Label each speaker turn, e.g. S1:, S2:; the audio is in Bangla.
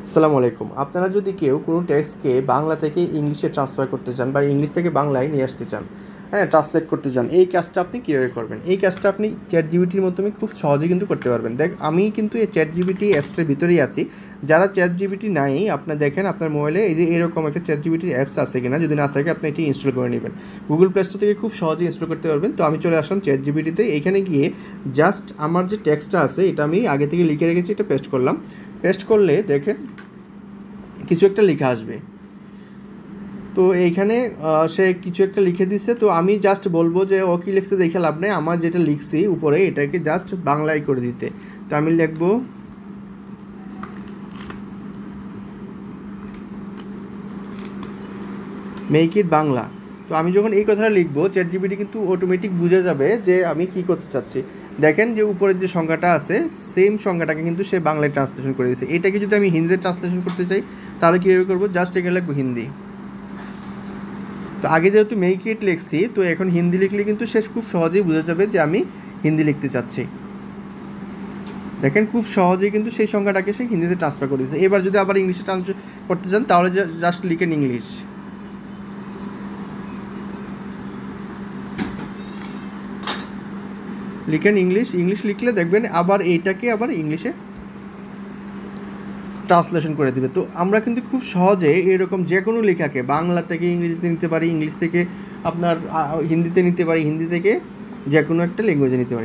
S1: আসসালামু আলাইকুম। আপনারা যদি কেউ কোনো টেক্সটকে বাংলা থেকে ইংলিশে ট্রান্সফার করতে চান বা ইংলিশ থেকে বাংলায় নিয়ে আসতে চান, হ্যাঁ, ট্রান্সলেট করতে চান, এই কাজটা আপনি কীভাবে করবেন? এই কাজটা আপনি চ্যাটজিপিটির মাধ্যমে খুব সহজেই কিন্তু করতে পারবেন। আমি কিন্তু এই চ্যাটজিপিটি অ্যাপসটার ভিতরেই আছি। যারা চ্যাটজিপিটি নাই, আপনার দেখেন আপনার মোবাইলে এই যে এরকম একটা চ্যাটজিপিটির অ্যাপস আছে কিনা, যদি না থাকে আপনি এটি ইনস্টল করে নেবেন। গুগল প্লে স্টোর থেকে খুব সহজেই ইনস্টল করতে পারবেন। তো আমি চলে আসলাম চ্যাটজিপিটিতে। এখানে গিয়ে জাস্ট আমার যে টেক্সটটা আছে এটা আমি আগে থেকে লিখে রেখেছি, এটা পেস্ট করলাম। পেস্ট করলে দেখেন কিছু একটা লেখা আসবে। তো এইখানে সে কিছু একটা লিখে দিচ্ছে। তো আমি জাস্ট বলবো যে ও কী লিখছে দেখে লাভ নেই, আমার যেটা লিখছি উপরে এটাকে জাস্ট বাংলায় করে দিতে। তো আমি লিখবো মেক ইট বাংলা। তো আমি যখন এই কথাটা লিখবো, চ্যাটজিপিটি কিন্তু অটোমেটিক বুঝে যাবে যে আমি কী করতে চাচ্ছি। দেখেন যে উপরের যে সংখ্যাটা আছে, সেম সংখ্যাটাকে কিন্তু সে বাংলায় ট্রান্সলেশন করে দিয়েছে। এটাকে যদি আমি হিন্দিতে ট্রান্সলেশন করতে চাই তাহলে কীভাবে করবো? জাস্ট এখানে লিখবো হিন্দি। তো আগে যেহেতু মেক ইট লিখছি, তো এখন হিন্দি লিখলে কিন্তু সে খুব সহজেই বুঝে যাবে যে আমি হিন্দি লিখতে চাচ্ছি। দেখেন খুব সহজেই কিন্তু সেই সংখ্যাটাকে সে হিন্দিতে ট্রান্সফার করে দিয়েছে। এবার যদি আবার ইংলিশে ট্রান্সফার করতে চান তাহলে জাস্ট লিখেন ইংলিশ। লিখেন ইংলিশ। ইংলিশ লিখলে দেখবেন আবার এইটাকে আবার ইংলিশে ট্রান্সলেশন করে দেবে। তো আমরা কিন্তু খুব সহজে এরকম যে কোনো লেখাকে বাংলা থেকে ইংরেজিতে নিতে পারি, ইংলিশ থেকে আপনার হিন্দিতে নিতে পারি, হিন্দি থেকে যে কোনো একটা ল্যাঙ্গুয়েজে নিতে পারি।